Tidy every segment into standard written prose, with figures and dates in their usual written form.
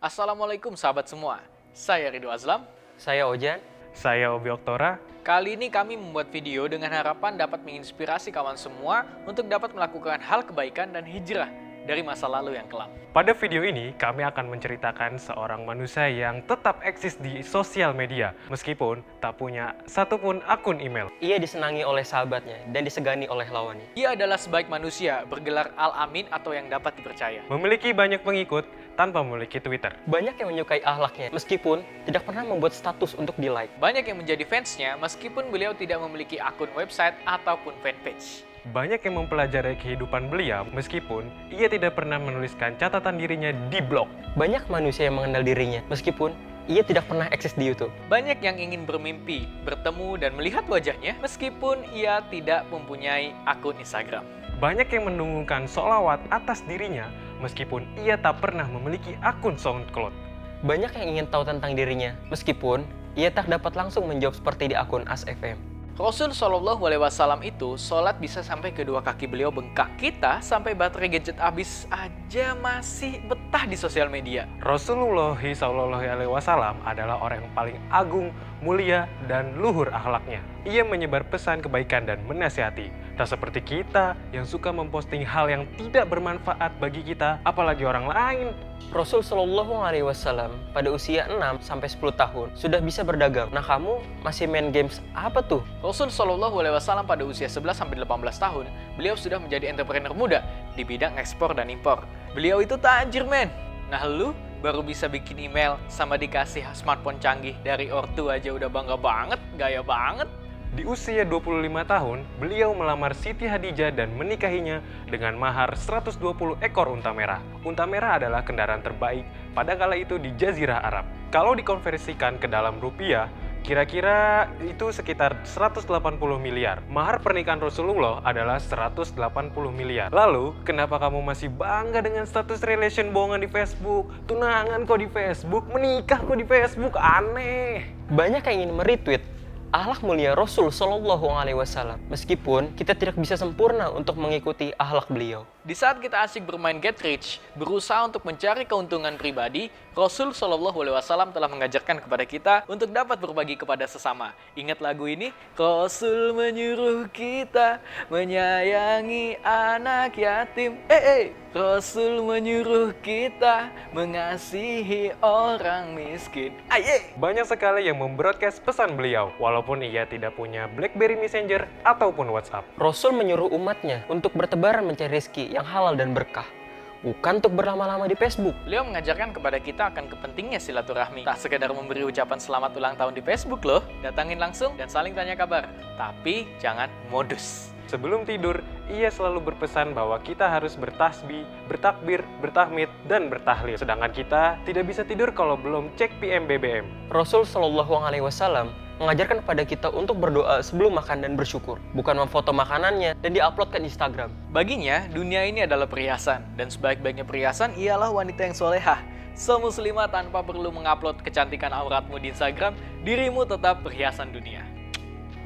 Assalamualaikum sahabat semua, saya Ridho Azlam. Saya Ojan. Saya Obi Oktora. Kali ini kami membuat video dengan harapan dapat menginspirasi kawan semua untuk dapat melakukan hal kebaikan dan hijrah dari masa lalu yang kelam. Pada video ini, kami akan menceritakan seorang manusia yang tetap eksis di sosial media, meskipun tak punya satupun akun email. Ia disenangi oleh sahabatnya dan disegani oleh lawannya. Ia adalah sebaik manusia, bergelar Al-Amin atau yang dapat dipercaya. Memiliki banyak pengikut tanpa memiliki Twitter. Banyak yang menyukai akhlaknya, meskipun tidak pernah membuat status untuk di-like. Banyak yang menjadi fansnya meskipun beliau tidak memiliki akun website ataupun fanpage. Banyak yang mempelajari kehidupan beliau, meskipun ia tidak pernah menuliskan catatan dirinya di blog. Banyak manusia yang mengenal dirinya, meskipun ia tidak pernah eksis di YouTube. Banyak yang ingin bermimpi, bertemu dan melihat wajahnya meskipun ia tidak mempunyai akun Instagram. Banyak yang mendengungkan sholawat atas dirinya, meskipun ia tak pernah memiliki akun SoundCloud. Banyak yang ingin tahu tentang dirinya, meskipun ia tak dapat langsung menjawab seperti di akun As.FM. Rasul Shallallahu Alaihi Wasallam itu sholat bisa sampai kedua kaki beliau bengkak. Kita sampai baterai gadget habis aja masih betah di sosial media. Rasulullah SAW adalah orang yang paling agung, mulia, dan luhur akhlaknya. Ia menyebar pesan kebaikan dan menasihati. Tak seperti kita yang suka memposting hal yang tidak bermanfaat bagi kita, apalagi orang lain. Rasul Shallallahu Alaihi Wasallam pada usia 6-10 tahun sudah bisa berdagang. Nah, kamu masih main games apa tuh? Rasul Shallallahu Alaihi Wasallam pada usia 11-18 tahun, beliau sudah menjadi entrepreneur muda di bidang ekspor dan impor. Beliau itu tajir, men. Nah, lu baru bisa bikin email sama dikasih smartphone canggih dari ortu aja udah bangga banget, gaya banget. Di usia 25 tahun, beliau melamar Siti Hadijah dan menikahinya dengan mahar 120 ekor unta merah. Unta merah adalah kendaraan terbaik pada kala itu di Jazirah Arab. Kalau dikonversikan ke dalam rupiah, kira-kira itu sekitar 180 miliar. Mahar pernikahan Rasulullah adalah 180 miliar. Lalu, kenapa kamu masih bangga dengan status relation bohongan di Facebook? Tunangan kok di Facebook, menikah kok di Facebook, aneh. Banyak yang ingin meretweet akhlak mulia Rasul Shallallahu Alaihi Wasallam, meskipun kita tidak bisa sempurna untuk mengikuti akhlak beliau. Di saat kita asik bermain Get Rich, berusaha untuk mencari keuntungan pribadi, Rasul Shallallahu Alaihi Wasallam telah mengajarkan kepada kita untuk dapat berbagi kepada sesama. Ingat lagu ini? Rasul menyuruh kita menyayangi anak yatim. Rasul menyuruh kita mengasihi orang miskin. Aye! Banyak sekali yang membroadcast pesan beliau, walaupun ia tidak punya BlackBerry Messenger ataupun WhatsApp. Rasul menyuruh umatnya untuk bertebaran mencari rezeki yang halal dan berkah, bukan untuk berlama-lama di Facebook. Beliau mengajarkan kepada kita akan kepentingnya silaturahmi. Tak sekedar memberi ucapan selamat ulang tahun di Facebook loh, datangin langsung dan saling tanya kabar. Tapi jangan modus. Sebelum tidur, ia selalu berpesan bahwa kita harus bertasbih, bertakbir, bertahmid, dan bertahlil. Sedangkan kita tidak bisa tidur kalau belum cek PM BBM. Rasul Shallallahu Alaihi Wasallam mengajarkan kepada kita untuk berdoa sebelum makan dan bersyukur, bukan memfoto makanannya dan diupload ke Instagram. Baginya, dunia ini adalah perhiasan, dan sebaik-baiknya perhiasan ialah wanita yang solehah. Semuslimah tanpa perlu mengupload kecantikan auratmu di Instagram, dirimu tetap perhiasan dunia.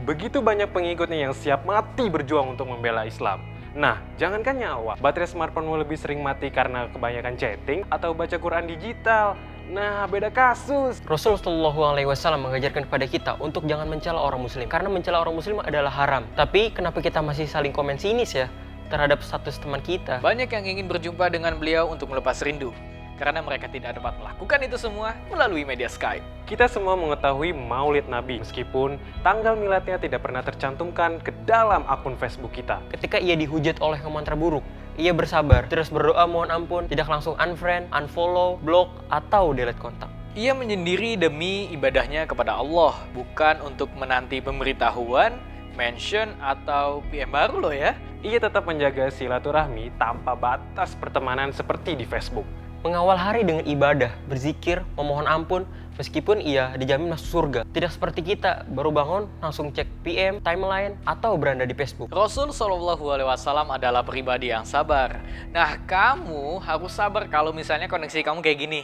Begitu banyak pengikutnya yang siap mati berjuang untuk membela Islam. Nah, jangankan nyawa, baterai smartphone-mu lebih sering mati karena kebanyakan chatting atau baca Quran digital. Nah, beda kasus. Rasul Shallallahu Alaihi Wasallam mengajarkan kepada kita untuk jangan mencela orang muslim, karena mencela orang muslim adalah haram. Tapi kenapa kita masih saling komen sinis ya terhadap status teman kita? Banyak yang ingin berjumpa dengan beliau untuk melepas rindu, karena mereka tidak dapat melakukan itu semua melalui media Skype. Kita semua mengetahui Maulid Nabi, meskipun tanggal miladnya tidak pernah tercantumkan ke dalam akun Facebook kita. Ketika ia dihujat oleh komentar buruk, ia bersabar, terus berdoa mohon ampun, tidak langsung unfriend, unfollow, block, atau delete kontak. Ia menyendiri demi ibadahnya kepada Allah, bukan untuk menanti pemberitahuan, mention, atau PM baru loh ya. Ia tetap menjaga silaturahmi tanpa batas pertemanan seperti di Facebook. Mengawal hari dengan ibadah, berzikir, memohon ampun, meskipun ia dijamin masuk surga. Tidak seperti kita, baru bangun, langsung cek PM, timeline, atau beranda di Facebook. Rasul Shallallahu Alaihi Wasallam adalah pribadi yang sabar. Nah, kamu harus sabar kalau misalnya koneksi kamu kayak gini.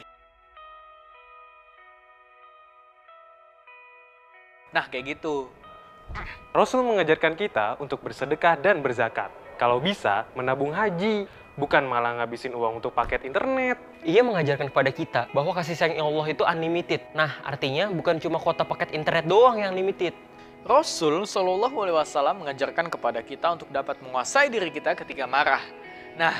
Nah, kayak gitu. Rasul mengajarkan kita untuk bersedekah dan berzakat. Kalau bisa, menabung haji. bukan malah ngabisin uang untuk paket internet. Ia mengajarkan kepada kita bahwa kasih sayang Allah itu unlimited. Nah, artinya bukan cuma kuota paket internet doang yang limited. Rasul Shallallahu Alaihi Wasallam mengajarkan kepada kita untuk dapat menguasai diri kita ketika marah. Nah,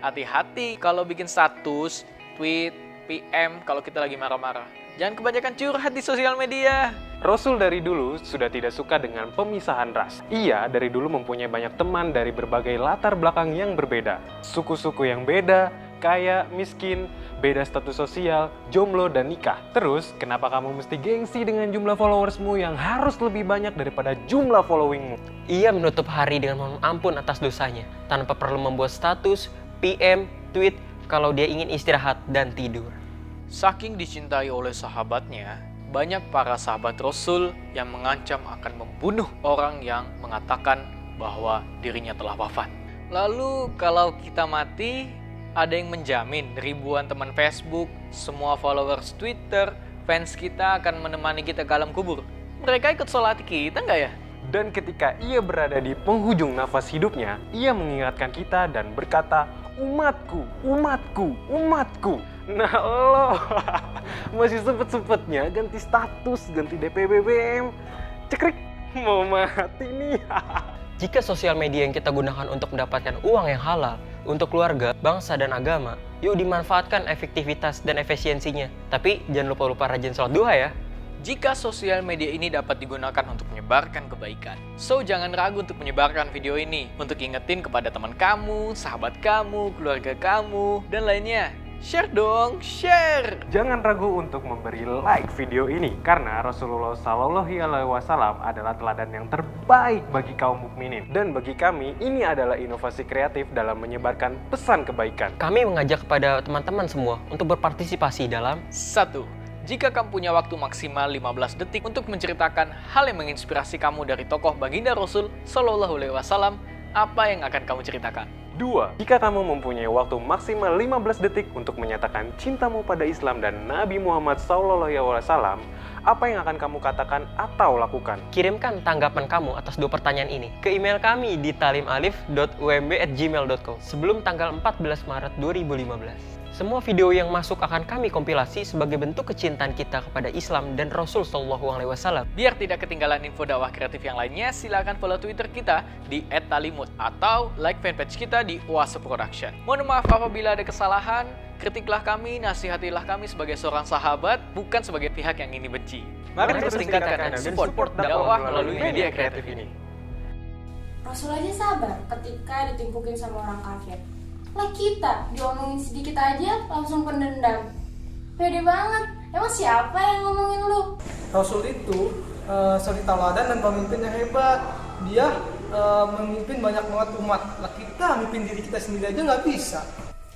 hati-hati kalau bikin status, tweet, PM kalau kita lagi marah-marah. Jangan kebanyakan curhat di sosial media. Rasul dari dulu sudah tidak suka dengan pemisahan ras. Ia dari dulu mempunyai banyak teman dari berbagai latar belakang yang berbeda. Suku-suku yang beda, kaya, miskin, beda status sosial, jomblo, dan nikah. Terus, kenapa kamu mesti gengsi dengan jumlah followersmu yang harus lebih banyak daripada jumlah followingmu? Ia menutup hari dengan mohon ampun atas dosanya, tanpa perlu membuat status, PM, tweet, kalau dia ingin istirahat dan tidur. Saking dicintai oleh sahabatnya, banyak para sahabat Rasul yang mengancam akan membunuh orang yang mengatakan bahwa dirinya telah wafat. Lalu kalau kita mati, ada yang menjamin ribuan teman Facebook, semua followers Twitter, fans kita akan menemani kita ke alam kubur. Mereka ikut sholat kita nggak ya? Dan ketika ia berada di penghujung nafas hidupnya, ia mengingatkan kita dan berkata, umatku, umatku, umatku. Nah lo masih sempet-sempetnya ganti status, ganti DP BBM. Cekrik, mau mati nih. Jika sosial media yang kita gunakan untuk mendapatkan uang yang halal, untuk keluarga, bangsa, dan agama, yuk dimanfaatkan efektivitas dan efisiensinya. Tapi jangan lupa rajin sholat duha ya. Jika sosial media ini dapat digunakan untuk menyebarkan kebaikan, so jangan ragu untuk menyebarkan video ini, untuk ingetin kepada teman kamu, sahabat kamu, keluarga kamu, dan lainnya. Share dong, share! Jangan ragu untuk memberi like video ini, karena Rasulullah Shallallahu Alaihi Wasallam adalah teladan yang terbaik bagi kaum mukminin. Dan bagi kami, ini adalah inovasi kreatif dalam menyebarkan pesan kebaikan. Kami mengajak kepada teman-teman semua untuk berpartisipasi dalam 1. Jika kamu punya waktu maksimal 15 detik untuk menceritakan hal yang menginspirasi kamu dari tokoh baginda Rasul Shallallahu Alaihi Wasallam, apa yang akan kamu ceritakan? 2. Jika kamu mempunyai waktu maksimal 15 detik untuk menyatakan cintamu pada Islam dan Nabi Muhammad SAW, apa yang akan kamu katakan atau lakukan? Kirimkan tanggapan kamu atas 2 pertanyaan ini ke email kami di talimalif.umb@gmail.com sebelum tanggal 14 Maret 2015. Semua video yang masuk akan kami kompilasi sebagai bentuk kecintaan kita kepada Islam dan Rasul Shallallahu Alaihi Wasallam. Biar tidak ketinggalan info dakwah kreatif yang lainnya, silakan follow Twitter kita di @talimut atau like fanpage kita di Oase Production. Mohon maaf apabila ada kesalahan, kritiklah kami, nasihatilah kami sebagai seorang sahabat, bukan sebagai pihak yang ingin benci. Mari terus tingkatkan dan support dakwah melalui media kreatif ini. Rasul aja sabar ketika ditimpukin sama orang kafir. Lah kita diomongin sedikit aja langsung pendendam. Pede banget. Emang siapa yang ngomongin lu? Rasul itu suri tauladan dan pemimpin yang hebat. Dia memimpin banyak banget umat. Lah kita memimpin diri kita sendiri aja nggak bisa.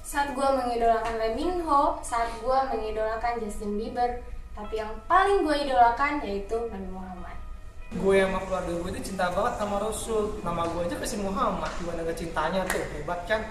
Saat gue mengidolakan Lee Min Ho, saat gue mengidolakan Justin Bieber, tapi yang paling gue idolakan yaitu Nabi Muhammad. Gue sama keluarga gue itu cinta banget sama Rasul. Nama gue aja kasih Muhammad. Gimana gak cintanya tuh, hebat kan?